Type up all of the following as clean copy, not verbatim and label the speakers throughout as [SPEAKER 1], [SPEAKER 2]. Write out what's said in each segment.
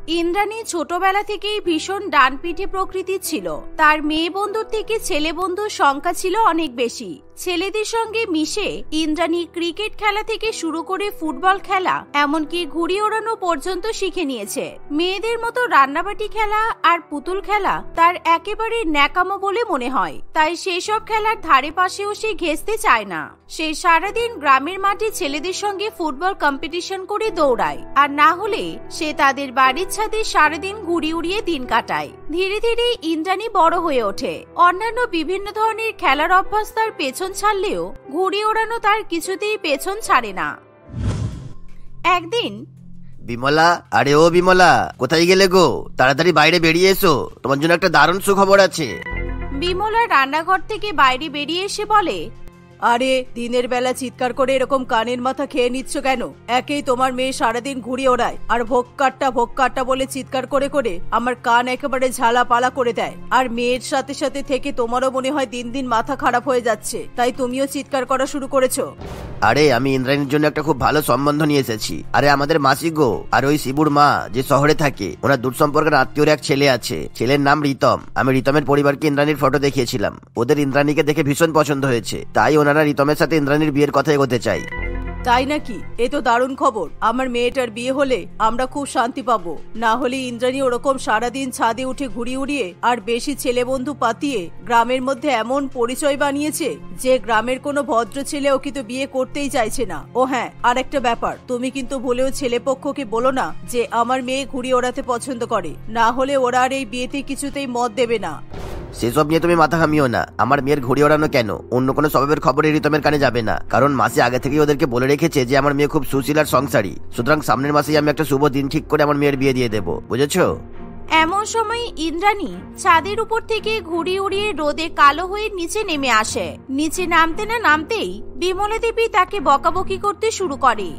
[SPEAKER 1] ইন্দ্রাণী ছোটবেলা থেকেই ভীষণ ডানপিঠে প্রকৃতির ছিল। তার মেয়ে বন্ধুর থেকে ছেলে বন্ধুর সংখ্যা ছিল অনেক বেশি। ছেলেদের সঙ্গে মিশে ইন্দ্রাণী ক্রিকেট খেলা থেকে শুরু করে ফুটবল খেলা, এমনকি ঘুড়ি ওড়ানো পর্যন্ত শিখে নিয়েছে। মেয়েদের মতো রান্নাবাটি খেলা আর পুতুল খেলা তার একেবারে ন্যাকামো বলে মনে হয়, তাই সেসব খেলার ধারে পাশেও সে ঘেঁষতে চায় না। সে সারাদিন গ্রামের মাঠে ছেলেদের সঙ্গে ফুটবল কম্পিটিশন করে দৌড়ায়, আর না হলে সে তাদের বাড়ির ছাদে সারাদিন ঘুড়ি উড়িয়ে দিন কাটায়। ধীরে ধীরে ইন্দ্রাণী বড় হয়ে ওঠে। অন্যান্য বিভিন্ন ধরনের খেলার অভ্যাস তার পেছন ছাড়লেও ঘুড়ি ওড়ানো তার কিছুতেই পেছন ছাড়ে না। একদিন,
[SPEAKER 2] বিমলা, আরে ও বিমলা, কোথায় গেলে গো? তাড়াতাড়ি বাইরে বেরিয়ে এসো, তোমার জন্য একটা দারুণ সুখবর আছে।
[SPEAKER 1] বিমলা রান্নাঘর থেকে বাইরে বেরিয়ে এসে বলে,
[SPEAKER 3] আরে দিনের বেলা চিৎকার করে এরকম কানের মাথা খেয়ে নিচ্ছ কেন? একেই তোমার মেয়ে সারাদিন ঘুড়ি ওড়ায় আর ভোগ কাট্টা বলে চিৎকার করে করে আমার কান একেবারে ঝালা পালা করে দেয়। আর মেয়ের সাথে সাথে থেকে তোমারও মনে হয় দিন দিন মাথা খারাপ হয়ে যাচ্ছে, তাই তুমিও চিৎকার করা শুরু করেছো।
[SPEAKER 2] আরে আমি ইন্দ্রাণীর জন্য একটা খুব ভালো সম্বন্ধ নিয়ে এসেছি। আরে আমাদের মাসি গো, আর ওই শিবুর মা যে শহরে থাকে, ওনার দূর সম্পর্কের আত্মীয়র এক ছেলে আছে। ছেলের নাম রিতম। আমি রিতমের পরিবারকে ইন্দ্রাণীর ফটো দেখিয়েছিলাম। ওদের ইন্দ্রাণীকে দেখে ভীষণ পছন্দ হয়েছে, তাই ওনারা রিতমের সাথে ইন্দ্রাণীর বিয়ের কথা এগোতে চাই।
[SPEAKER 3] তাই নাকি? এ তো দারুণ খবর। আমার মেয়েটার বিয়ে হলে আমরা খুব শান্তি পাবো। না হলে ইন্দ্রাণী ওরকম সারাদিন ছাদে উঠে ঘুড়ি উড়িয়ে আর বেশি ছেলে বন্ধু পাতিয়ে গ্রামের মধ্যে এমন পরিচয় বানিয়েছে যে গ্রামের কোনো ভদ্র ছেলে ওকে তো বিয়ে করতেই চাইছে না। ও হ্যাঁ, আর একটা ব্যাপার, তুমি কিন্তু ভুলেও ছেলেপক্ষকে বলো না যে আমার মেয়ে ঘুড়ি ওড়াতে পছন্দ করে, না হলে ওরা আর এই বিয়েতে কিছুতেই মত দেবে না।
[SPEAKER 2] সেসব নিয়ে তুমি মাথা ঘামিও না। আমার মেয়ের ঘুড়ি ওড়ানো কেন, অন্য কোনো স্বভাবের খবরে রিতমের কানে যাবে না, কারণ মাসে আগে থেকেই ওদেরকে বলে রেখেছে যে আমার মেয়ে খুব সুশীল আর সংসারী। সুতরাং সামনের মাসেই আমি একটা শুভ দিন ঠিক করে আমার মেয়ের বিয়ে দিয়ে দেবো, বুঝেছো?
[SPEAKER 1] এমন সময় ইন্দ্রাণী ছাদের উপর থেকে ঘুড়ি উড়িয়ে রোদে কালো হয়ে নিচে নেমে আসে। নিচে নামতে না নামতেই বিমলা দেবী তাকে বকাবকি করতে শুরু করে।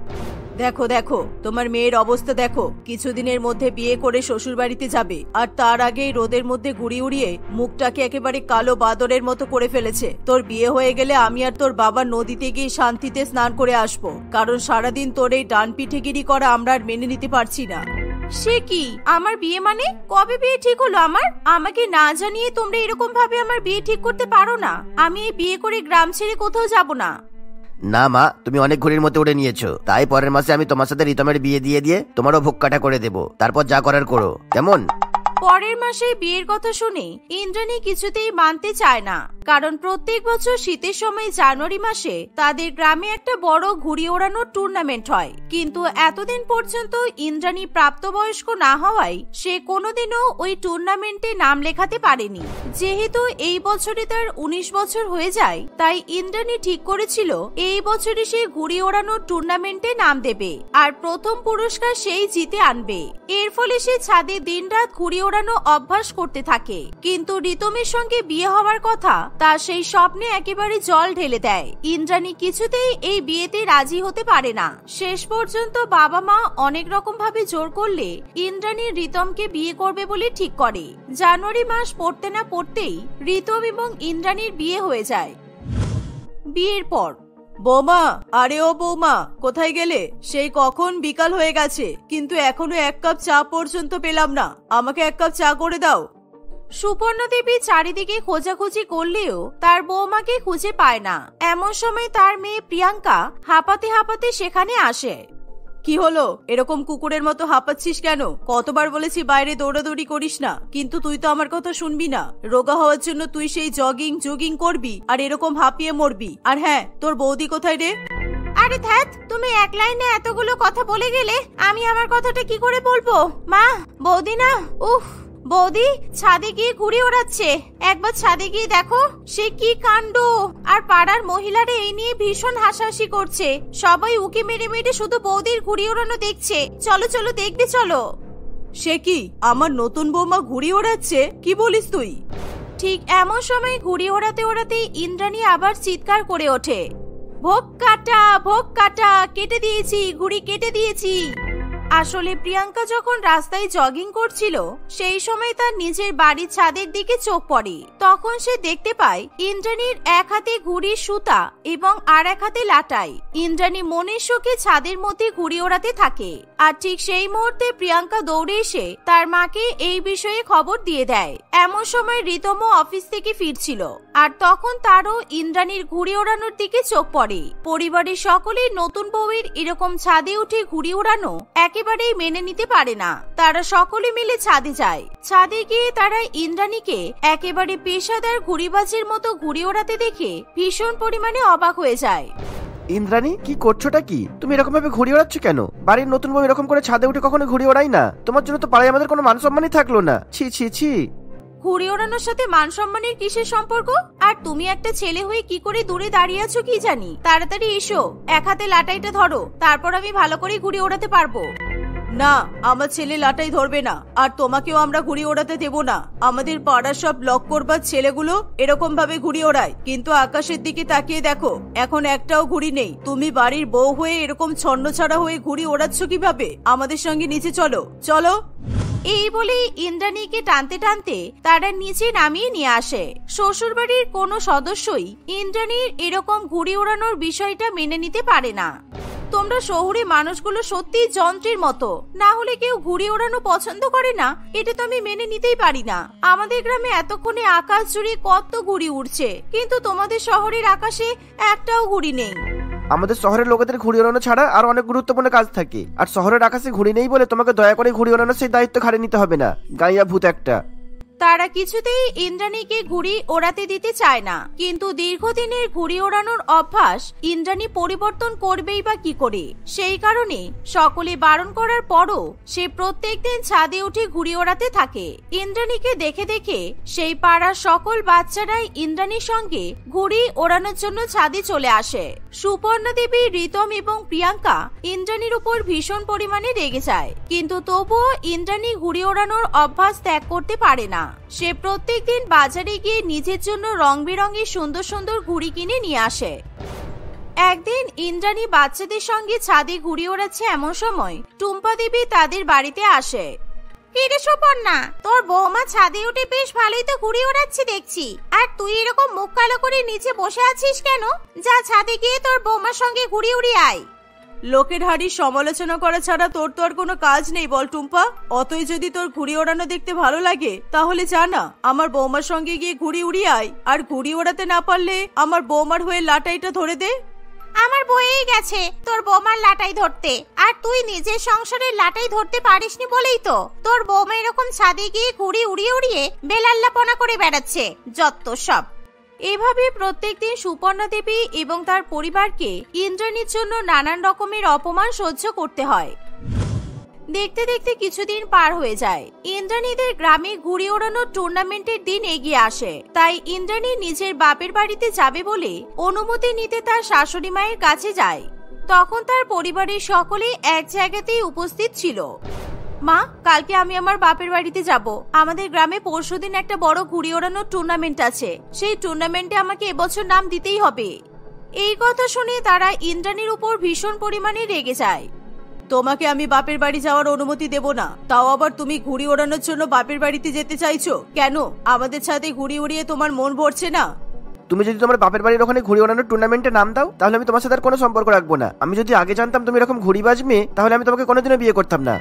[SPEAKER 3] দেখো দেখো, তোমার মেয়ের অবস্থা দেখো। কিছুদিনের মধ্যে বিয়ে করে শ্বশুর বাড়িতে যাবে, আর তার আগেই রোদের মধ্যে ঘুড়ি উড়িয়ে মুখটাকে একেবারে কালো বাদরের মতো করে ফেলেছে। তোর বিয়ে হয়ে গেলে আমি আর তোর বাবা নদীতে গিয়ে শান্তিতে স্নান করে আসবো, কারণ সারাদিন তোর এই ডান পিঠেগিরি করা আমরা আর মেনে নিতে পারছি না।
[SPEAKER 1] সে কি? আমার বিয়ে মানে? কবে বিয়ে ঠিক হলো আমার? আমাকে না জানিয়ে তোমরা এরকম ভাবে আমার বিয়ে ঠিক করতে পারো না। আমি এই বিয়ে করে গ্রাম ছেড়ে কোথাও যাব না।
[SPEAKER 2] না মা, তুমি অনেক ঘুড়ির মধ্যে উড়ে নিয়েছো, তাই পরের মাসে আমি তোমার সাথে রিতমের বিয়ে দিয়ে তোমারও ভোগ কাটা করে দেবো। তারপর যা করার করো, কেমন?
[SPEAKER 1] পরের মাসে বিয়ের কথা শুনে ইন্দ্রাণী কিছুতেই মানতে চায় না, কারণ প্রত্যেক বছর শীতের সময় জানুয়ারি মাসে তাদের গ্রামে একটা বড় ঘুড়ি ওড়ানোর টুর্নামেন্ট হয়। কিন্তু এতদিন পর্যন্ত ইন্দ্রাণী প্রাপ্তবয়স্ক না হওয়ায় সে কোনোদিনও ওই টুর্নামেন্টে নাম লেখাতে পারেনি। যেহেতু এই বছরে তার 19 বছর হয়ে যায়, তাই ইন্দ্রাণী ঠিক করেছিল এই বছরে সে ঘুড়ি ওড়ানোর টুর্নামেন্টে নাম দেবে, আর প্রথম পুরস্কার সেই জিতে আনবে। এর ফলে সে ছাদে দিনরাত ঘুড়ি ওড়ানো অভ্যাস করতে থাকে। কিন্তু রিতমের সঙ্গে বিয়ে হওয়ার কথা, তা সেই স্বপ্নে একেবারে জল ঢেলে দেয়। ইন্দ্রাণী কিছুতেই এই বিয়েতে রাজি হতে পারে না। শেষ পর্যন্ত বাবা মা অনেক রকম ভাবে জোর করলে ইন্দ্রাণী রিতমকে বিয়ে করবে বলে ঠিক করে। জানুয়ারি মাস পড়তে না পড়তেই রিতম এবং ইন্দ্রাণীর বিয়ে হয়ে যায়। বিয়ের পর,
[SPEAKER 3] বৌমা, আরে ও বৌমা, কোথায় গেলে? সেই কখন বিকাল হয়ে গেছে, কিন্তু এখনো এক কাপ চা পর্যন্ত পেলাম না। আমাকে এক কাপ চা করে দাও।
[SPEAKER 1] সুপর্ণা দেবী চারিদিকে খোঁজাখুঁজি করলেও তার বৌমাকে খুঁজে পায় না। এমন সময় তার মেয়ে প্রিয়াঙ্কা হাঁপাতে হাঁপাতে সেখানে আসে।
[SPEAKER 3] কি হলো? এরকম কুকুরের মতো হাঁপাচ্ছিস কেন? কতবার বলেছি বাইরে দৌড়াদৌড়ি করিস না, কিন্তু তুই তো আমার কথা শুনবি না। রোগা হওয়ার জন্য তুই সেই জগিং করবি আর এরকম হাঁপিয়ে মরবি। আর হ্যাঁ, তোর বৌদি কোথায় রে?
[SPEAKER 1] আরে ধ্যাত, তুমি এক লাইনে এতগুলো কথা বলে গেলে আমি আমার কথাটা কি করে বলবো? মা, বৌদি না, উফ, বৌদি ছাদে গিয়ে ঘুড়ি ওড়াচ্ছে। একবার ছাদে গিয়ে দেখো সে কি কাণ্ড। আর পাড়ার মহিলারা এই নিয়ে ভীষণ হাসাহাসি করছে। সবাই উকি মেরে মেরে শুধু বৌদির ঘুড়ি ওড়ানো দেখছে। চলো চলো, দেখবে চলো।
[SPEAKER 3] সে কি, আমার নতুন বৌমা ঘুড়ি ওড়াচ্ছে? কি বলিস তুই?
[SPEAKER 1] ঠিক এমন সময় ঘুড়ি ওড়াতে ওড়াতে ইন্দ্রাণী আবার চিৎকার করে ওঠে, ভোগ কাটা, কেটে দিয়েছি, ঘুড়ি কেটে দিয়েছি। আসলে প্রিয়াঙ্কা যখন রাস্তায় জগিং করছিল সেই সময় তার নিজের বাড়ির ছাদের দিকে চোখ পড়ে। তখন সে দেখতে পায় ইন্দ্রাণীর এক হাতে ঘুড়ির সুতা এবং আর এক হাতে লাটাই। ইন্দ্রাণী মনের শোকে ছাদের মধ্যে ঘুড়ি ওড়াতে থাকে। আর ঠিক সেই মুহূর্তে প্রিয়াঙ্কা দৌড়ে এসে তার মাকে এই বিষয়ে খবর দিয়ে দেয়। এমন সময় রিতম অফিস থেকে ফিরছিল আর তখন তারও ইন্দ্রাণীর ঘুড়ি ওড়ানোর দিকে চোখ পড়ে। পরিবারের সকলেই নতুন বউয়ের এরকম ছাদে উঠে ঘুড়ি ওড়ানো একেবারেই মেনে নিতে পারে না। তারা সকলে মিলে ছাদে যায়। ছাদে গিয়ে তারা ইন্দ্রাণীকে একেবারে পেশাদার ঘুড়িবাজের মতো ঘুড়ি ওড়াতে দেখে ভীষণ পরিমাণে অবাক হয়ে যায়।
[SPEAKER 4] ইন্দ্রাণী, কি করছোটা কি? তুমি এরকম ভাবে ঘুড়ি ওড়াচ্ছ কেন? বাড়ির নতুন বউ এরকম করে ছাদে উঠে কখনো ঘুড়ি ওড়াই না। তোমার জন্য তো পাড়ায় আমাদের কোনো মান সম্মানই থাকলো না। ছি ছি ছি।
[SPEAKER 1] ঘুড়ি ওড়ানোর সাথে মান সম্মানের কিসের সম্পর্ক? আর তুমি একটা ছেলে হয়ে কি করে দূরে দাঁড়িয়ে আছো কি জানি। তাড়াতাড়ি এসো, এক হাতে লাটাইটা ধরো, তারপর আমি ভালো করে ঘুড়ি ওড়াতে পারবো।
[SPEAKER 3] না, আমার ছেলে লাটাই ধরবে না, আর তোমাকেও আমরা ঘুড়ি ওড়াতে দেবো না। আমাদের পাড়ার সব লক করবার ছেলেগুলো এরকম ভাবে ঘুড়ি ওড়ায়, কিন্তু আকাশের দিকে তাকিয়ে দেখো, এখন একটাও ঘুড়ি নেই। তুমি বাড়ির বউ হয়ে এরকম ছন্নছাড়া হয়ে ঘুড়ি ওড়াচ্ছ কিভাবে? আমাদের সঙ্গে নিচে চলো চলো।
[SPEAKER 1] এই বলে ইন্দ্রাণীকে টানতে টানতে তারা নিচে নামিয়ে নিয়ে আসে। শ্বশুর বাড়ির কোনো সদস্যই ইন্দ্রাণীর এরকম ঘুড়ি ওড়ানোর বিষয়টা মেনে নিতে পারে না। তোমরা শহুরে মানুষগুলো সত্যি যন্ত্রের মতো, না হলে কেউ ঘুড়ি ওড়ানো পছন্দ করে না এটা তো আমি মেনে নিতেই পারি না। আমাদের গ্রামে এতক্ষণে আকাশ জুড়ে কত ঘুড়ি উড়ছে, কিন্তু তোমাদের শহরের আকাশে একটাও ঘুড়ি নেই।
[SPEAKER 4] আমাদের শহরের লোকেদের ঘুড়ি ওড়ানো ছাড়া আর অনেক গুরুত্বপূর্ণ কাজ থাকে, আর শহরের আকাশে ঘুড়ি নেই বলে তোমাকে দয়া করে ঘুড়ি ওড়ানোর সেই দায়িত্ব ঘাড়ে নিতে হবে না। গাইয়া ভূত একটা।
[SPEAKER 1] তারা কিছুতেই ইন্দ্রাণীকে ঘুড়ি ওড়াতে দিতে চায় না, কিন্তু দীর্ঘদিনের ঘুড়ি ওড়ানোর অভ্যাস ইন্দ্রাণী পরিবর্তন করবেই বা কি করে। সেই কারণে সকলে বারণ করার পরও সে প্রত্যেকদিন ছাদে উঠে ঘুড়ি ওড়াতে থাকে। ইন্দ্রাণীকে দেখে দেখে সেই পাড়ার সকল বাচ্চারাই ইন্দ্রাণীর সঙ্গে ঘুড়ি ওড়ানোর জন্য ছাদে চলে আসে। সুপর্ণা দেবী, রিতম এবং প্রিয়াঙ্কা ইন্দ্রাণীর উপর ভীষণ পরিমাণে রেগে যায়, কিন্তু তবুও ইন্দ্রাণী ঘুড়ি ওড়ানোর অভ্যাস ত্যাগ করতে পারে না। সে প্রত্যেকদিন বাজারে গিয়ে নিজের জন্য রং বেরঙের সুন্দর সুন্দর ঘুড়ি কিনে নিয়ে আসে। একদিন ইন্দ্রাণী বাচ্চাদের সঙ্গে ছাদে ঘুড়ি ওড়াচ্ছে, এমন সময় টুম্পা দেবী তাদের বাড়িতে আসে। কিরে সুপর্ণা, তোর বৌমা ছাদে উঠে বেশ ভালোই তো ঘুড়ি ওড়াচ্ছে দেখছি, আর তুই এরকম মুখ কালো করে নিচে বসে আছিস কেন? যা ছাদে গিয়ে তোর বৌমার সঙ্গে ঘুড়ি উড়িয়ে আয়।
[SPEAKER 3] লোকের হাড়ির সমালোচনা করা ছাড়া তোর তো আর কোনো কাজ নেই বল টুম্পা। অতই যদি তোর ঘুড়ি ওড়ানো দেখতে ভালো লাগে তাহলে জানা আমার বৌমার সঙ্গে গিয়ে ঘুড়ি উড়িয়ে আয়, আর ঘুড়ি ওড়াতে না পারলে আমার বৌমার হয়ে লাটাইটা ধরে দে।
[SPEAKER 1] আমার বয়েই গেছে তোর বৌমার লাটাই ধরতে, আর তুই নিজের সংসারের লাটাই ধরতে পারিসনি বলেই তো তোর বৌমা এরকম ছাদে গিয়ে ঘুড়ি উড়িয়ে উড়িয়ে বেলাল্লাপনা করে বেড়াচ্ছে। যত সব। এভাবে প্রত্যেকদিন সুপর্ণা দেবী এবং তার পরিবারকে ইন্দ্রাণীর জন্য নানান রকমের অপমান সহ্য করতে হয়। দেখতে দেখতে কিছুদিন পার হয়ে যায়। ইন্দ্রাণীদের গ্রামে ঘুড়ি ওড়ানোর টুর্নামেন্টের দিন এগিয়ে আসে, তাই ইন্দ্রাণী নিজের বাপের বাড়িতে যাবে বলে অনুমতি নিতে তার শাশুড়ি মায়ের কাছে যায়। তখন তার পরিবারের সকলে এক জায়গাতেই উপস্থিত ছিল। মা, কালকে আমি আমার বাপের বাড়িতে যাব। আমাদের গ্রামে পরশুদিন একটা বড় ঘুড়ি ওড়ানোর টুর্নামেন্ট আছে, সেই টুর্নামেন্টে আমাকে এবছর নাম দিতেই হবে। এই কথা শুনে তারা ইন্দ্রাণীর উপর ভীষণ পরিমাণে রেগে যায়।
[SPEAKER 3] তোমাকে আমি বাপের বাড়ি যাওয়ার অনুমতি দেব না, তাও আবার তুমি ঘুড়ি ওড়ানোর জন্য বাপের বাড়িতে যেতে চাইছো কেন? আমাদের সাথে ঘুড়ি উড়িয়ে তোমার মন ভরছে না?
[SPEAKER 4] তুমি যদি তোমার বাপের বাড়ির ওখানে ঘুড়ি ওড়ানোর টুর্নামেন্টে নাম দাও তাহলে আমি তোমার সাথে আর কোনো সম্পর্ক রাখবো না। আমি যদি আগে জানতাম তুমি এরকম ঘুড়ি বাজবে তাহলে আমি তোমাকে কোনোদিনও বিয়ে করতাম না।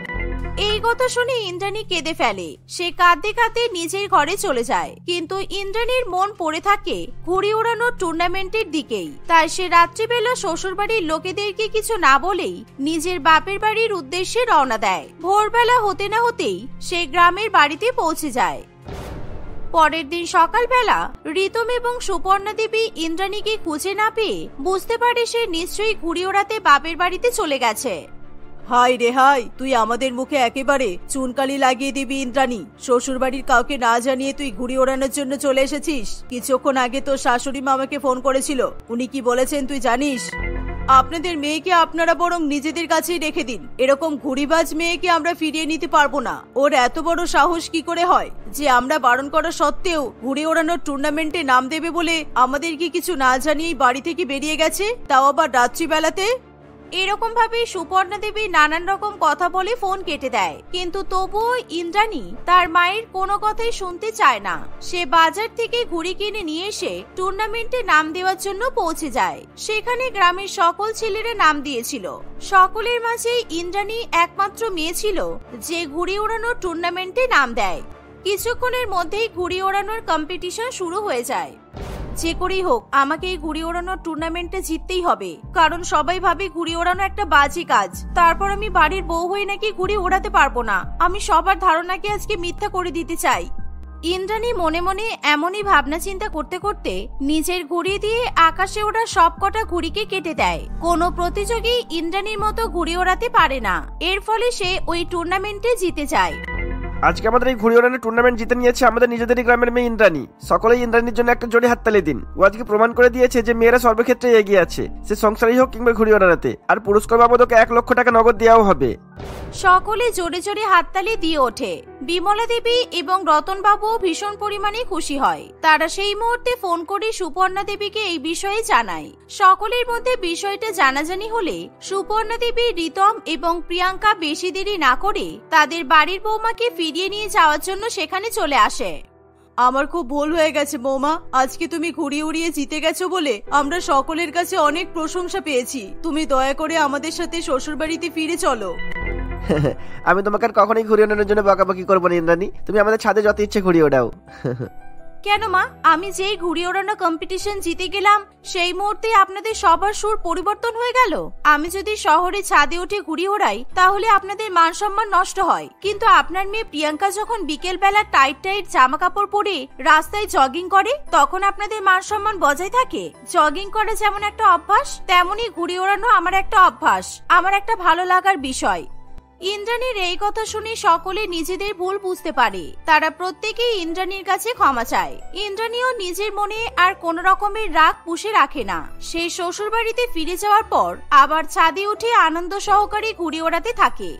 [SPEAKER 1] এই কথা শুনে ইন্দ্রাণী কেঁদে ফেলে। সে কাঁদতে কাঁদতে নিজের ঘরে চলে যায়, কিন্তু ইন্দ্রাণীর মন পড়ে থাকে ঘুড়ি ওড়ানোর টুর্নামেন্টের দিকেই। তাই সে রাত্রিবেলা শ্বশুরবাড়ির লোকেদেরকে কিছু না বলেই নিজের বাপের বাড়ির উদ্দেশ্যে রওনা দেয়। ভোরবেলা হতে না হতেই সে গ্রামের বাড়িতে পৌঁছে যায়। পরের দিন সকালবেলা রিতম এবং সুপর্ণা দেবী ইন্দ্রাণীকে খুঁজে না পেয়ে বুঝতে পারে সে নিশ্চয়ই ঘুড়ি ওড়াতে বাপের বাড়িতে চলে গেছে।
[SPEAKER 3] হাই রে হাই, তুই আমাদের মুখে একেবারে চুনকালি লাগিয়ে দিবি ইন্দ্রাণী। শ্বশুর বাড়ির কাউকে না জানিয়ে তুই ঘুড়ি ওড়ানোর জন্য চলে এসেছিস। কিছুক্ষণ আগে তোর শাশুড়ি মা আমাকে ফোন করেছিল, উনি কি বলেছেন তুই জানিস? আপনাদের মেয়েকে আপনারা বরং নিজেদের কাছেই রেখে দিন। এরকম ঘুড়িবাজ মেয়েকে আমরা ফিরিয়ে নিতে পারবো না। ওর এত বড় সাহস কি করে হয় যে আমরা বারণ করা সত্ত্বেও ঘুড়ি ওড়ানোর টুর্নামেন্টে নাম দেবে বলে আমাদেরকে কিছু না জানিয়েই বাড়ি থেকে বেরিয়ে গেছে, তাও আবার রাত্রিবেলাতে।
[SPEAKER 1] এরকম ভাবে সুপর্ণা দেবী নানান রকম কথা বলে ফোন কেটে দেয়, কিন্তু তবুও ইন্দ্রাণী তার মায়ের কোনো কথাই শুনতে চায় না। সে বাজার থেকে ঘুড়ি কিনে নিয়ে এসে টুর্নামেন্টে নাম দেওয়ার জন্য পৌঁছে যায়। সেখানে গ্রামের সকল ছেলেরা নাম দিয়েছিল। সকলের মাঝে ইন্দ্রাণী একমাত্র মেয়ে ছিল যে ঘুড়ি ওড়ানোর টুর্নামেন্টে নাম দেয়। কিছুক্ষণের মধ্যেই ঘুড়ি ওড়ানোর কম্পিটিশন শুরু হয়ে যায়। যে করেই হোক আমাকে এই ঘুড়ি ওড়ানোর টুর্নামেন্টে জিততেই হবে, কারণ সবাই ভাবে ঘুড়ি ওড়ানো একটা বাজে কাজ। তারপর আমি বাড়ির বউ হয়ে নাকি ঘুড়ি ওড়াতে পারবো না। আমি সবার ধারণাকে আজকে মিথ্যা করে দিতে চাই। ইন্দ্রাণী মনে মনে এমনই ভাবনা চিন্তা করতে করতে নিজের ঘুড়ি দিয়ে আকাশে ওড়া সবকটা ঘুড়িকে কেটে দেয়। কোনো প্রতিযোগী ইন্দ্রাণীর মতো ঘুড়ি ওড়াতে পারে না। এর ফলে সে ওই টুর্নামেন্টে জিতে যায়।
[SPEAKER 4] আজকে আমাদের এই ঘুড়ি ওড়ানোর টুর্নামেন্ট জিতে নিয়েছে আমাদের নিজেদেরই গ্রামের মেয়ে ইন্দ্রাণী। সকলেই ইন্দ্রাণীর জন্য একটা জোরে হাততালি দিন। ও আজকে প্রমাণ করে দিয়েছে যে মেয়েরা সর্বক্ষেত্রে এগিয়ে আছে, সে সংসারই হোক কিংবা ঘুড়ি ওড়াতে। আর পুরস্কার বাবদ ওকে 1 লক্ষ টাকা নগদ দেওয়াও হবে।
[SPEAKER 1] সকলে জোরে জোরে হাততালি দিয়ে ওঠে। বিমলা দেবী এবং রতন বাবুও ভীষণ পরিমাণে খুশি হয়। তারা সেই মুহূর্তে ফোন করে সুপর্ণা দেবীকে এই বিষয়ে জানায়। সকলের মধ্যে বিষয়টা জানাজানি হলে সুপর্ণা দেবী, রিতম এবং প্রিয়াঙ্কা বেশি দেরি না করে তাদের বাড়ির বৌমাকে ফিরিয়ে নিয়ে যাওয়ার জন্য সেখানে চলে আসে।
[SPEAKER 3] আমার খুব ভুল হয়ে গেছে বৌমা। আজকে তুমি ঘুড়ি উড়িয়ে জিতে গেছো বলে আমরা সকলের কাছে অনেক প্রশংসা পেয়েছি। তুমি দয়া করে আমাদের সাথে শ্বশুর বাড়িতে ফিরে চলো।
[SPEAKER 4] আমি তোমাকে আর কখনোই ঘুড়ি ওড়ানোর জন্য বকাবকি করবো না ইন্দ্রাণী। তুমি আমাদের ছাদে যত ইচ্ছে ঘুড়ি ওড়াও।
[SPEAKER 1] কেন মা, আমি যেই ঘুড়ি ওড়ানো কম্পিটিশন জিতে গেলাম সেই মুহূর্তে আপনাদের সবার সুর পরিবর্তন হয়ে গেল। আমি যদি শহরে ছাদে উঠে ঘুড়ি ওড়াই তাহলে আপনাদের মান সম্মান নষ্ট হয়, কিন্তু আপনার মেয়ে প্রিয়াঙ্কা যখন বিকেল বেলা টাইট টাইট জামা কাপড় পরে রাস্তায় জগিং করে তখন আপনাদের মান সম্মান বজায় থাকে। জগিং করা যেমন একটা অভ্যাস, তেমনি ঘুড়ি ওড়ানো আমার একটা অভ্যাস, আমার একটা ভালো লাগার বিষয়। ইন্দ্রাণীর এই কথা শুনে সকলে নিজেদের ভুল বুঝতে পারে। তারা প্রত্যেকেই ইন্দ্রাণীর কাছে ক্ষমা চায়। ইন্দ্রাণীও নিজের মনে আর কোন রকমের রাগ পুষে রাখে না। সে শ্বশুর বাড়িতে ফিরে যাওয়ার পর আবার ছাদে উঠে আনন্দ সহকারে ঘুড়ি ওড়াতে থাকে।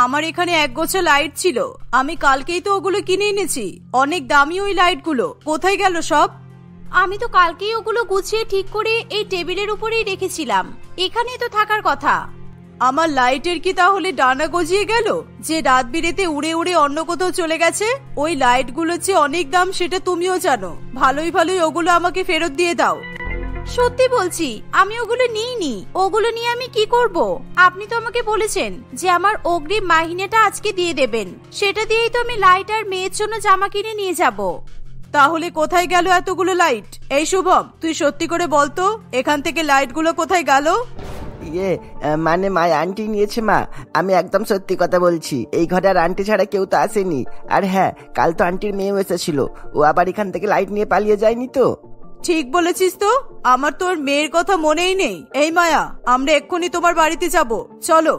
[SPEAKER 3] আমার এখানে 1 গোছা লাইট ছিল, আমি কালকেই তো ওগুলো কিনে এনেছি। অনেক দামি ওই লাইটগুলো, কোথায় গেল সব?
[SPEAKER 1] আমি তো কালকেই ওগুলো গুছিয়ে ঠিক করে এই টেবিলের উপরেই রেখেছিলাম, এখানেই তো থাকার কথা।
[SPEAKER 3] আমার লাইটের কি তাহলে ডানা গজিয়ে গেল যে রাত বিরেতে উড়ে উড়ে অন্য কোথাও চলে গেছে? ওই লাইটগুলোর চেয়ে অনেক দাম, সেটা তুমিও জানো। ভালোই ভালোই ওগুলো আমাকে ফেরত দিয়ে দাও।
[SPEAKER 1] সত্যি বলছি, আমি ওগুলো নিইনি। ওগুলো নিয়ে আমি কি করব? আপনি তো আমাকে বলেছেন যে আমার অগ্রিম মাহিনেটা আজকে দিয়ে দেবেন, সেটা দিয়েই তো আমি লাইট আর মেয়ের জন্য জামা কিনে নিয়ে যাব।
[SPEAKER 3] তাহলে কোথায় গেল এতগুলো লাইট? এই শুভম, তুই সত্যি করে বলতো এখান থেকে লাইটগুলো কোথায় গেল?
[SPEAKER 5] মানে মা আন্টি নিয়েছে মা। আমি একদম সত্যি কথা বলছি, এই ঘরে আর আন্টি ছাড়া কেউ তো আসেনি। আর হ্যাঁ, কাল তো আন্টির মেয়েও এসেছিল, ও আবার এখান থেকে লাইট নিয়ে পালিয়ে যায়নি তো?
[SPEAKER 3] ঠিক বলেছিস তো, আমার তোর মেয়ের কথা মনেই নেই। এই মায়া, আমরা এক্ষুনি তোমার বাড়িতে যাব, চলো।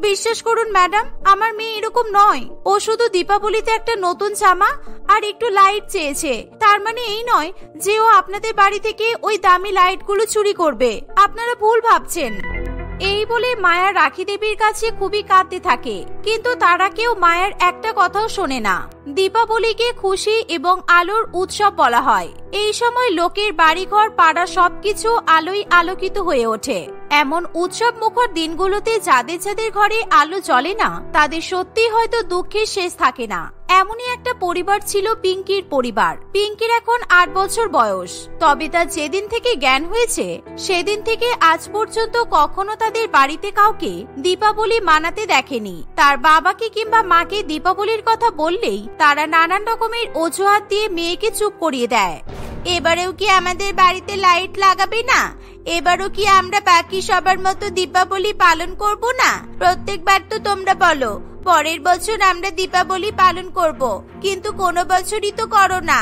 [SPEAKER 1] বিশ্বাস করুন ম্যাডাম, আমার মেয়ে এরকম নয়। ও শুধু দীপাবলিতে একটা নতুন জামা আর একটু লাইট চেয়েছে। তার মানে এই নয় যে ও আপনাদের বাড়ি থেকে ওই দামি লাইটগুলো চুরি করবে। আপনারা ভুল ভাবছেন। এই বলে মায়া রাখি দেবীর কাছে খুবই কাঁদতে থাকে, কিন্তু তারা কেউ মায়ের একটা কথাও শোনে না। দীপাবলিকে খুশি এবং আলোর উৎসব বলা হয়। এই সময় লোকের বাড়িঘর পাড়া সবকিছু আলোয় আলোকিত হয়ে ওঠে। এমন উৎসব মুখর দিনগুলোতে যাদের যাদের ঘরে আলো জ্বলে না তাদের সত্যি হয়তো দুঃখের শেষ থাকে না। এমনই একটা পরিবার ছিল পিঙ্কির পরিবার। পিঙ্কির এখন 8 বছর বয়স, তবে তার যেদিন থেকে জ্ঞান হয়েছে সেদিন থেকে আজ পর্যন্ত কখনো তাদের বাড়িতে কাউকে দীপাবলি মানাতে দেখেনি। তার বাবাকে কিংবা মাকে দীপাবলির কথা বললেই তারা নানান রকমের অজুহাত দিয়ে মেয়েকে চুপ করিয়ে দেয়। এবারেও কি আমাদের বাড়িতে লাইট লাগাবে না? এবারও কি আমরা বাকি সবার মতো দীপাবলি পালন করব না? প্রত্যেকবার তো তোমরা বলো পরের বছর আমরা দীপাবলি পালন করব, কিন্তু কোনো বছরই তো করো না।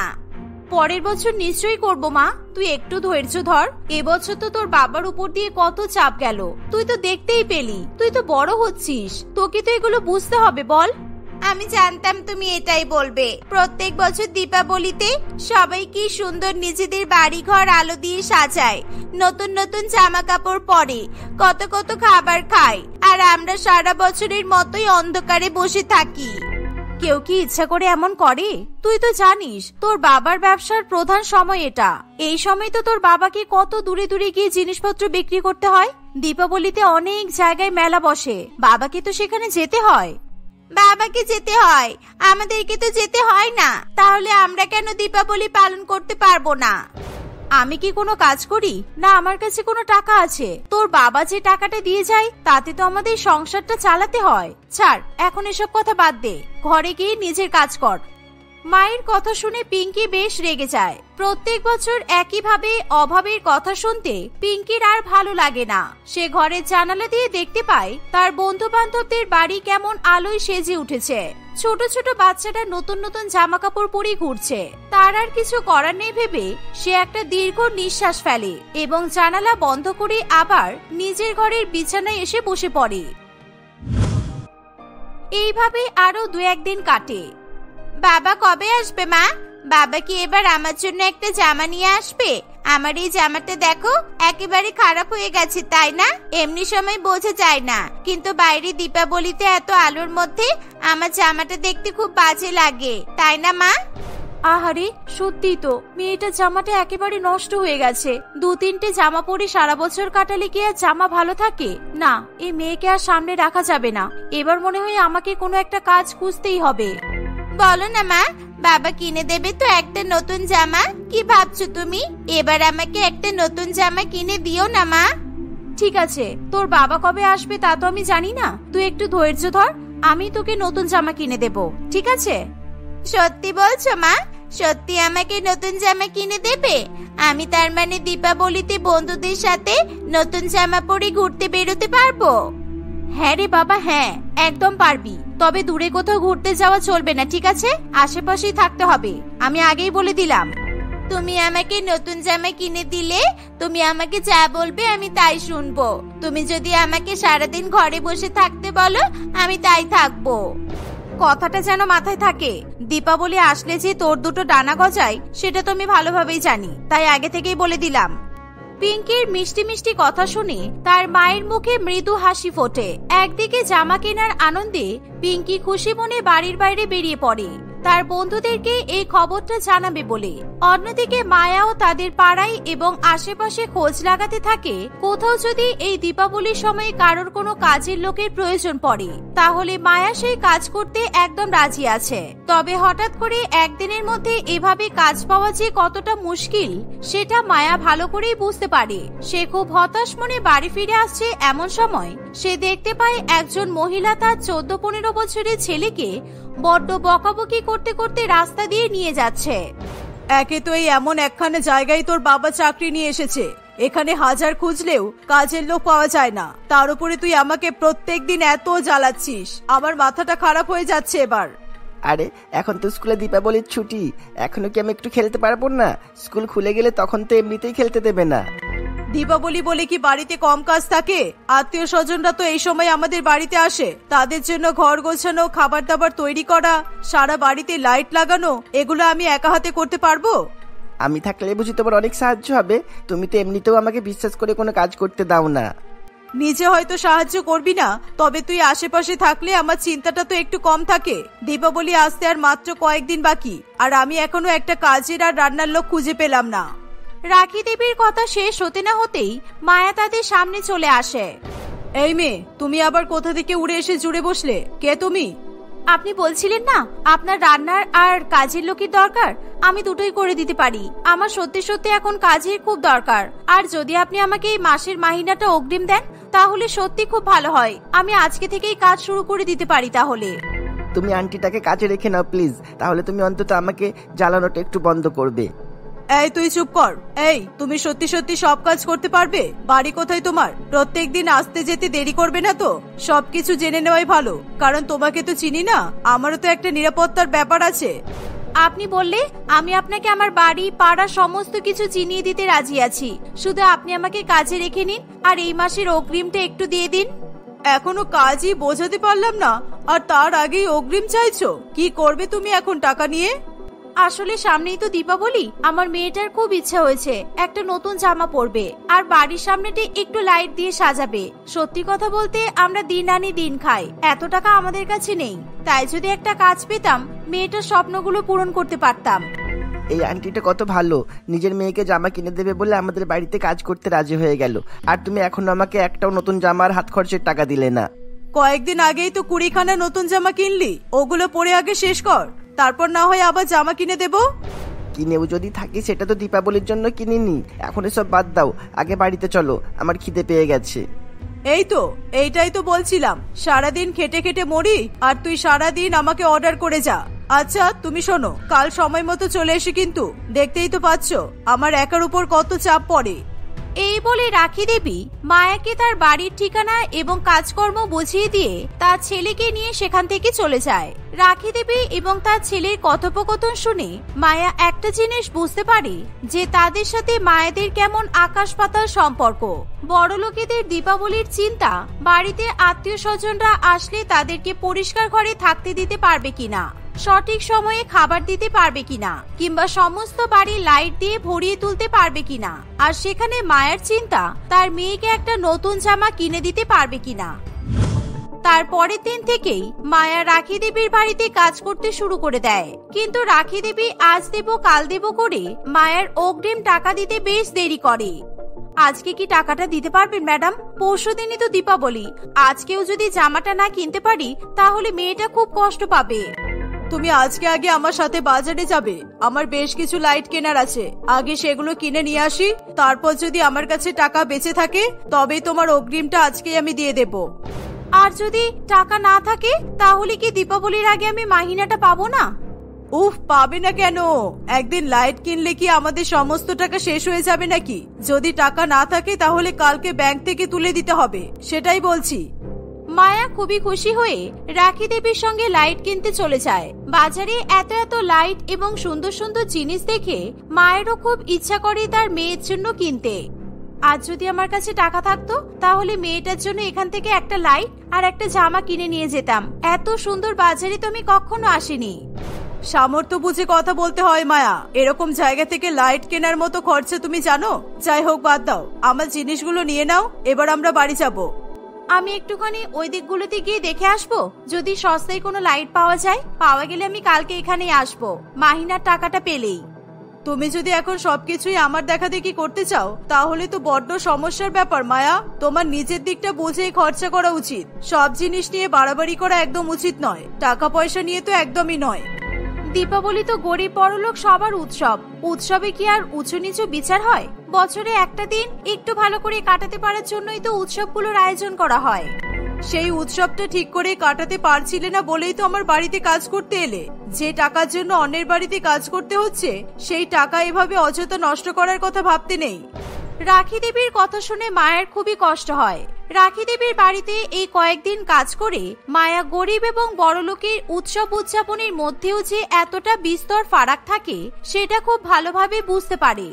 [SPEAKER 1] পরের বছর নিশ্চয়ই করব মা, তুই একটু ধৈর্য ধর। এবছর তো তোর বাবার উপর দিয়ে কত চাপ গেল, তুই তো দেখতেই পেলি। তুই তো বড় হচ্ছিস, তোকে তো এগুলো বুঝতে হবে, বল। আমি জানতাম তুমি এটাই বলবে। প্রত্যেক বছর দীপাবলিতে সবাই কি সুন্দর নিজেদের বাড়ি ঘর আলো দিয়ে সাজায়, নতুন নতুন জামা কাপড় পরে, কত কত খাবার খায়, আর আমরা সারা বছরের মতোই অন্ধকারে বসে থাকি। কেউ কি ইচ্ছা করে এমন করে? তুই তো জানিস তোর বাবার ব্যবসার প্রধান সময় এটা। এই সময় তো তোর বাবাকে কত দূরে দূরে গিয়ে জিনিসপত্র বিক্রি করতে হয়। দীপাবলিতে অনেক জায়গায় মেলা বসে, বাবাকে তো সেখানে যেতে হয়। বাবাকে যেতে হয়, আমাদেরকে তো যেতে হয় না। তাহলে আমরা কেন দীপাবলি পালন করতে পারবো না? আমি কি কোনো কাজ করি না? আমার কাছে কোনো টাকা আছে? তোর বাবা যে টাকাটা দিয়ে যায় তাতে তো আমাদের সংসারটা চালাতে হয়। ছাড়, এখন এসব কথা বাদ দে, ঘরে গিয়ে নিজের কাজ কর। মায়ের কথা শুনে পিঙ্কি বেশ রেগে যায়। প্রত্যেক বছর একইভাবে অভাবের কথা শুনতে পিঙ্কির আর ভালো লাগে না। সে ঘরের জানালা দিয়ে দেখতে পায় তার বন্ধু বান্ধবদের বাড়ি কেমন আলোয় সেজে উঠেছে। ছোট ছোট বাচ্চারা নতুন নতুন জামা কাপড় পরে ঘুরছে। তার আর কিছু করার নেই ভেবে সে একটা দীর্ঘ নিঃশ্বাস ফেলে এবং জানালা বন্ধ করে আবার নিজের ঘরের বিছানায় এসে বসে পড়ে। এইভাবে আরো 2-1 দিন কাটে। বাবা কবে আসবে মা? বাবা কি এবার আমার জন্য একটা জামা নিয়ে আসবে? আমার এই জামাটা দেখো, একেবারে খারাপ হয়ে গেছে তাই না? এমনি সময় বোঝা যায় না, কিন্তু বাইরে দীপাবলিতে এত আলোর মধ্যে আমার জামাটা দেখতে খুব বাজে লাগে, তাই না মা? আহারে, সত্যি তো, মেয়েটার জামাটা একেবারে নষ্ট হয়ে গেছে। 2-3টে জামা পরে সারা বছর কাটালে কি আর জামা ভালো থাকে? না, এই মেয়েকে আর সামনে রাখা যাবে না। এবার মনে হয় আমাকে কোনো একটা কাজ খুঁজতেই হবে। বলো না মা, বাবা কিনে দেবে তো একটা নতুন জামা? কি ভাবছো তুমি? এবার আমাকে একটা নতুন জামা কিনে দিও না মা। ঠিক আছে, তোর বাবা কবে আসবে তা তো আমি জানি না, তুই একটু ধৈর্য ধর, আমি তোকে নতুন জামা কিনে দেব, ঠিক আছে? সত্যি বলছো মা? সত্যি আমাকে নতুন জামা কিনে দেবে? আমি তার মানে দীপাবলিতে বন্ধুদের সাথে নতুন জামা পরে ঘুরতে বেরোতে পারবো? হ্যাঁ রে বাবা, হ্যাঁ, একদম পারবি। তবে দূরে কোথাও ঘুরতে যাওয়া চলবে না, ঠিক আছে? আশেপাশেই থাকতে হবে, আমি আগেই বলে দিলাম। তুমি আমাকে নতুন জামা কিনে দিলে তুমি আমাকে যা বলবে আমি তাই শুনবো। তুমি যদি আমাকে সারাদিন ঘরে বসে থাকতে বলো আমি তাই থাকবো। কথাটা যেন মাথায় থাকে। দীপাবলি আসলে যে তোর দুটো ডানা গজায় সেটা তো আমি ভালোভাবেই জানি, তাই আগে থেকেই বলে দিলাম। পিঙ্কির মিষ্টি মিষ্টি কথা শুনে তার মায়ের মুখে মৃদু হাসি ফোটে। একদিকে জামা কেনার আনন্দে পিঙ্কি খুশি মনে বাড়ির বাইরে বেরিয়ে পড়ে তার বন্ধুদেরকে এই খবরটা জানাবে বলে। অন্যদিকে মায়াও তাদের পাড়ায় এবং আশেপাশে খোঁজ লাগাতে থাকে কোথাও যদি এই দীপাবলির সময় কারোর কোনো কাজের লোকের প্রয়োজন পড়ে তাহলে মায়া সেই কাজ করতে একদম রাজি আছে। তবে হঠাৎ করে একদিনের মধ্যে এভাবে কাজ পাওয়া যে কতটা মুশকিল সেটা মায়া ভালো করেই বুঝতে পারে। সে খুব হতাশ মনে বাড়ি ফিরে আসছে এমন সময় সে দেখতে পায় একজন মহিলা তার 14-15 বছরের ছেলেকে বড্ড বকাবকি করতে করতে রাস্তা দিয়ে নিয়ে যাচ্ছে।
[SPEAKER 3] একে তো এই এমন একখানে জায়গায় তোর বাবা চাকরি নিয়ে এসেছে, এখানে হাজার খুঁজলেও কাজের লোক পাওয়া যায় না, তার উপরে তুই আমাকে প্রত্যেকদিন এত জ্বালাচ্ছিস, আমার মাথাটা খারাপ হয়ে যাচ্ছে এবার।
[SPEAKER 5] আরে এখন তো স্কুলে দীপাবলির ছুটি, এখনো কি আমি একটু খেলতে পারবো না? স্কুল খুলে গেলে তখন তো এমনিতেই খেলতে দেবে না।
[SPEAKER 3] দীপাবলি বলে কি বাড়িতে কম কাজ থাকে? আত্মীয় স্বজনরা তো এই সময় আমাদের বাড়িতে আসে, তাদের জন্য ঘর গোছানো, খাবার দাবার তৈরি করা, সারা বাড়িতে লাইট লাগানো, এগুলো আমি একা হাতে করতে পারবো?
[SPEAKER 5] আমি থাকলে বুঝি তোমার অনেক সাহায্য হবে। তুমি তো এমনিতেও আমাকে বিশ্বাস করে কোনো কাজ করতে দাও না।
[SPEAKER 3] নিজে হয়তো সাহায্য করবি না, তবে তুই আশেপাশে থাকলে আমার চিন্তাটা তো একটু কম থাকে। দীপাবলি আসতে আর মাত্র কয়েকদিন বাকি, আর আমি এখনো একটা কাজের আর রান্নার লোক খুঁজে পেলাম না।
[SPEAKER 1] রাখি দেবীর কথা শেষ হতে না হতেই মায়া তাদের সামনে চলে আসে।
[SPEAKER 3] এই মেয়ে, তুমি আবার কোথা থেকে উড়ে এসে জুড়ে বসলে? কে তুমি?
[SPEAKER 1] আপনি বলছিলেন না আপনার রান্নার আর কাজের লোকের দরকার, আমি দুটোই করে দিতে পারি। আমার সত্যি সত্যি এখন কাজের খুব দরকার, আর যদি আপনি আমাকে এই মাসের মাহিনাটা অগ্রিম দেন তাহলে সত্যি খুব ভালো হয়। আমি আজকে থেকেই কাজ শুরু করে দিতে পারি। তাহলে
[SPEAKER 5] তুমি আন্টিটাকে কাজে রেখে নাও প্লিজ, তাহলে তুমি অন্তত আমাকে জ্বালানোটা একটু বন্ধ করবে।
[SPEAKER 3] এই তুই চুপ কর। এই তুমি সত্যি সত্যি সব কাজ করতে পারবে? বাড়ি কোথায় তোমার? প্রত্যেকদিন আসতে যেতে দেরি করবে না তো? সবকিছু জেনে নেওয়াই ভালো, কারণ তোমাকে তো চিনি না, আমারও তো একটা নিরাপত্তার ব্যাপার আছে।
[SPEAKER 1] আপনি বললে আমি আপনাকে আমার বাড়ি পাড়া সমস্ত কিছু চিনিয়ে দিতে রাজি আছি, শুধু আপনি আমাকে কাজে রেখে নিন আর এই মাসের অগ্রিমটা একটু দিয়ে দিন।
[SPEAKER 3] এখনো কাজই বোঝাতে পারলাম না, আর তার আগেই অগ্রিম চাইছো? কি করবে তুমি এখন টাকা নিয়ে?
[SPEAKER 1] আসলে সামনেই তো দীপাবলি, আমার মেয়েটার খুব ইচ্ছা হয়েছে একটা নতুন জামা পরবে আর বাড়ির সামনেটা একটু লাইট দিয়ে সাজাবে। সত্যি কথা বলতে আমরা দিন আনি দিন খাই, এত টাকা আমাদের কাছে নেই। তাই যদি একটা কাজ পেতাম মেয়েটার স্বপ্নগুলো পূরণ করতে পারতাম।
[SPEAKER 5] এই আন্টিটা কত ভালো, নিজের মেয়েকে জামা কিনে দেবে বলে আমাদের বাড়িতে কাজ করতে রাজি হয়ে গেল, আর তুমি এখনো আমাকে একটাও নতুন জামার হাত খরচের টাকা দিলে না।
[SPEAKER 3] কয়েকদিন আগেই তো 20খানা নতুন জামা কিনলি, ওগুলো পরে আগে শেষ কর, তারপর না হয় আবার জামা কিনে দেবো।
[SPEAKER 5] কিনেও যদি থাকি সেটা তো দীপাবলির জন্য কিনিনি, এখন এসব বাদ দাও, আগে বাড়িতে চলো, আমার খিদে পেয়ে গেছে।
[SPEAKER 3] এইটাই তো বলছিলাম, সারাদিন খেটে খেটে মরি আর তুই সারাদিন আমাকে অর্ডার করে যা। আচ্ছা তুমি শোনো, কাল সময় মতো চলে এসে কিন্তু, দেখতেই তো পাচ্ছ আমার একার উপর কত চাপ পড়ে।
[SPEAKER 1] এই বলে রাখি দেবী মায়াকে তার বাড়ির ঠিকানা এবং কাজকর্ম বুঝিয়ে দিয়ে তার ছেলেকে নিয়ে সেখান থেকে চলে যায়। রাখি দেবী এবং তার ছেলের কথোপকথন শুনে মায়া একটা জিনিস বুঝতে পারে যে তাদের সাথে মায়াদের কেমন আকাশ পাতাল সম্পর্ক। বড়লোকেদের দীপাবলির চিন্তা, বাড়িতে আত্মীয় স্বজনরা আসলে তাদেরকে পরিষ্কার ঘরে থাকতে দিতে পারবে কিনা, সঠিক সময়ে খাবার দিতে পারবে কিনা, কিংবা সমস্ত বাড়ি লাইট দিয়ে ভরিয়ে তুলতে পারবে কিনা। আর সেখানে মায়ের চিন্তা তার মেয়েকে একটা নতুন জামা কিনে দিতে পারবে কিনা। তার পরের দিন থেকেই মায়া রাখি দেবীর বাড়িতে কাজ করতে শুরু করে দেয়। কিন্তু রাখি দেবী আজ দেব কাল দেব করে মায়ের অগ্রিম টাকা দিতে বেশ দেরি করে। আজকে কি টাকাটা দিতে পারবেন ম্যাডাম? পরশুদিনই তো দীপাবলি, আজকেও যদি জামাটা না কিনতে পারি তাহলে মেয়েটা খুব কষ্ট পাবে।
[SPEAKER 3] তুমি আজকে আগে আমার সাথে বাজারে যাবে, আমার বেশ কিছু লাইট কেনার আছে, আগে সেগুলো কিনে নিয়ে আসি, তারপর যদি আমার কাছে টাকা বেঁচে থাকে তবে তোমার অগ্রিমটা আজকেই আমি দিয়ে দেব।
[SPEAKER 1] আর যদি টাকা না থাকে তাহলে কি দীপাবলির আগে আমি মাহিনাটা পাবো না?
[SPEAKER 3] উফ, পাবে না কেন? একদিন লাইট কিনলে কি আমাদের সমস্ত টাকা শেষ হয়ে যাবে নাকি? যদি টাকা না থাকে তাহলে কালকে ব্যাংক থেকে তুলে দিতে হবে, সেটাই বলছি।
[SPEAKER 1] মায়া খুবই খুশি হয়ে রাখি দেবীর সঙ্গে লাইট কিনতে চলে যায়। বাজারে এত এত লাইট এবং সুন্দর সুন্দর জিনিস দেখে মায়েরও খুব ইচ্ছা করে তার মেয়ের জন্য কিনতে। আজ যদি আমার কাছে টাকা থাকতো তাহলে মেয়েটার জন্য এখান থেকে একটা লাইট আর একটা জামা কিনে নিয়ে যেতাম। এত সুন্দর বাজারে তো আমি কখনো আসিনি।
[SPEAKER 3] সামর্থ্য বুঝে কথা বলতে হয় মায়া, এরকম জায়গা থেকে লাইট কেনার মতো খরচা তুমি জানো? যাই হোক বাদ দাও, আমার জিনিসগুলো নিয়ে নাও, এবার আমরা বাড়ি যাবো।
[SPEAKER 1] আমি একটুখানি ওই দিকগুলোতে গিয়ে দেখে আসবো, যদি সস্তায় কোনো লাইট পাওয়া যায়। পাওয়া গেলে আমি কালকে এখানেই আসবো, মাহিনার টাকাটা পেলেই।
[SPEAKER 3] তুমি যদি এখন সবকিছুই আমার দেখা দেখি করতে চাও তাহলে তো বড্ড সমস্যার ব্যাপার মায়া। তোমার নিজের দিকটা বুঝেই খরচা করা উচিত, সব জিনিস নিয়ে বাড়াবাড়ি করা একদম উচিত নয়, টাকা পয়সা নিয়ে তো একদমই নয়।
[SPEAKER 1] দীপাবলি তো গরিব বড়লোক সবার উৎসব, উৎসবে কি আর উঁচু নিচু বিচার হয়? বছরে একটা দিন একটু ভালো করে কাটাতে পারার জন্যই তো উৎসবগুলোর আয়োজন করা হয়।
[SPEAKER 3] সেই উৎসবটা ঠিক করে কাটাতে পারছিলে না বলেই তো আমার বাড়িতে কাজ করতে এলে। যে টাকার জন্য অন্যের বাড়িতে কাজ করতে হচ্ছে সেই টাকা এভাবে অযথা নষ্ট করার কথা ভাবতে নেই।
[SPEAKER 1] রাখি দেবীর কথা শুনে মায়ের খুবই কষ্ট হয়। রাখি দেবীর বাড়িতে এই কয়েকদিন কাজ করে মায়া গরিব এবং বড়লোকের উৎসব উদযাপনের মধ্যেও যে এতটা বিস্তর ফারাক থাকে সেটা খুব ভালোভাবে বুঝতে পারে।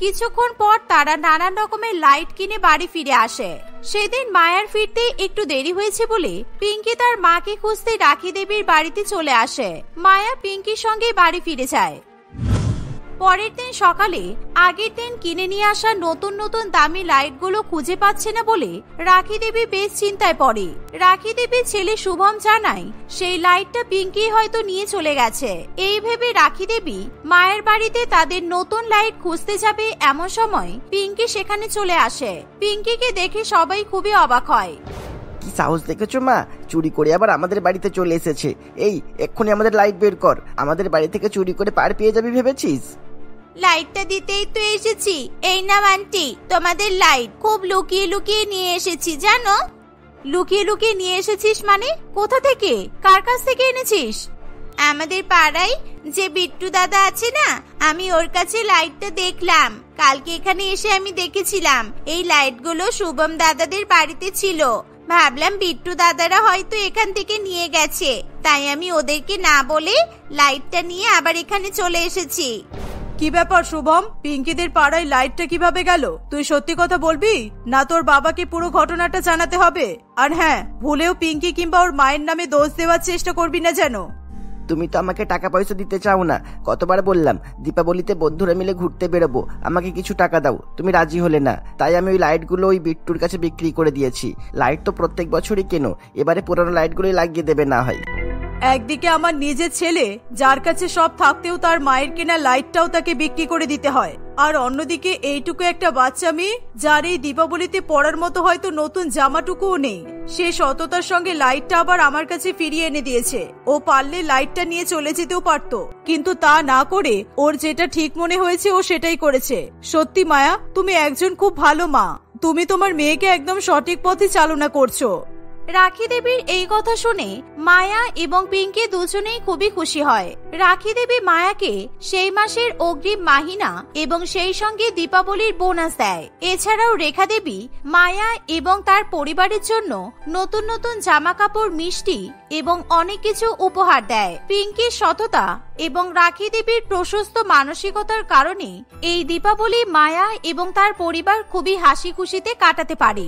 [SPEAKER 1] কিছুক্ষণ পর তারা নানান রকমের লাইট কিনে বাড়ি ফিরে আসে। সেদিন মায়ার ফিরতে একটু দেরি হয়েছে বলে পিঙ্কি তার মাকে খুঁজতে রাখি দেবীর বাড়িতে চলে আসে। মায়া পিঙ্কির সঙ্গে বাড়ি ফিরে যায়। পরের দিন সকালে আগের দিন কিনে নিয়ে আসা নতুন নতুন দামি লাইটগুলো খুঁজে পাচ্ছে না বলে রাখি দেবী বেশ চিন্তায় পড়ে। রাখি দেবীর ছেলে শুভম জানায় সেই লাইটটা পিঙ্কি হয়তো নিয়ে চলে গেছে। এই ভেবে রাখি দেবী মায়ের বাড়িতে তাদের নতুন লাইট খুঁজতে যাবে, এমন সময় পিঙ্কি সেখানে চলে আসে। পিঙ্কিকে দেখে সবাই খুবই অবাক হয়।
[SPEAKER 5] কি সাহস দেখেছো মা, চুরি করে আবার আমাদের বাড়িতে চলে এসেছে। এই এক্ষুনি আমাদের লাইট বের কর, আমাদের বাড়ি থেকে চুরি করে পার পেয়ে যাবি ভেবেছিস?
[SPEAKER 1] লাইটটা দিতেই তো এসেছি। এই নাও আন্টি তোমাদের লাইট, খুব লুকিয়ে লুকিয়ে নিয়ে এসেছি জানো। লুকিয়ে লুকিয়ে নিয়ে এসেছিস মানে? কোথা থেকে, কার কাছ থেকে এনেছিস? আমাদের পাড়ায় যে বিট্টু দাদা আছে না, আমি ওর কাছে লাইটটা দেখলাম। কালকে এখানে এসে আমি দেখেছিলাম এই লাইটগুলো শুভম দাদাদের বাড়িতে ছিল। ভাবলাম বিট্টু দাদারা হয়তো এখান থেকে নিয়ে গেছে, তাই আমি ওদেরকে না বলে লাইটটা নিয়ে আবার এখানে চলে এসেছি।
[SPEAKER 3] কি ব্যাপার শুভম, পিঙ্কিদের পাড়ায় লাইটটা কিভাবে গেল? তুই সত্যি কথা বলবি না তোর বাবাকে পুরো ঘটনাটা জানাতে হবে? আর হ্যাঁ, ভুলেও পিঙ্কি কিংবা ওর মায়ের নামে দোষ দেওয়ার চেষ্টা করবি না যেন।
[SPEAKER 5] তুমি তো আমাকে টাকা পয়সা দিতে চাও না। কতবার বললাম দীপাবলিতে বন্ধুরা মিলে ঘুরতে বেরোবো, আমাকে কিছু টাকা দাও, তুমি রাজি হলে না। তাই আমি ওই লাইটগুলো ওই বিট্টুর কাছে বিক্রি করে দিয়েছি। লাইট তো প্রত্যেক বছরই কেনো, এবারে পুরোনো লাইটগুলোই লাগিয়ে দেবে না হয়।
[SPEAKER 3] একদিকে আমার নিজের ছেলে, যার কাছে সব থাকতেও তার মায়ের কেনা লাইটটাও তাকে বিক্রি করে দিতে হয়, আর অন্যদিকে এইটুকু একটা বাচ্চা মেয়ে যার এই দীপাবলিতে পরার মতো হয়তো নতুন জামাটুকুও নেই, সে সততার সঙ্গে লাইটটা আবার আমার কাছে ফিরিয়ে এনে দিয়েছে। ও পারলে লাইটটা নিয়ে চলে যেতেও পারতো, কিন্তু তা না করে ওর যেটা ঠিক মনে হয়েছে ও সেটাই করেছে। সত্যি মায়া, তুমি একজন খুব ভালো মা। তুমি তোমার মেয়েকে একদম সঠিক পথে চালনা করছো।
[SPEAKER 1] রাখি দেবীর এই কথা শুনে মায়া এবং পিঙ্কি দুজনেই খুবই খুশি হয়। রাখি দেবী মায়াকে সেই মাসের অগ্রিম মাহিনা এবং সেই সঙ্গে দীপাবলির বোনাস দেয়। এছাড়াও রেখা দেবী মায়া এবং তার পরিবারের জন্য নতুন নতুন জামা কাপড়, মিষ্টি এবং অনেক কিছু উপহার দেয়। পিঙ্কির সততা এবং রাখি দেবীর প্রশস্ত মানসিকতার কারণে এই দীপাবলি মায়া এবং তার পরিবার খুবই হাসি খুশিতে কাটাতে পারে।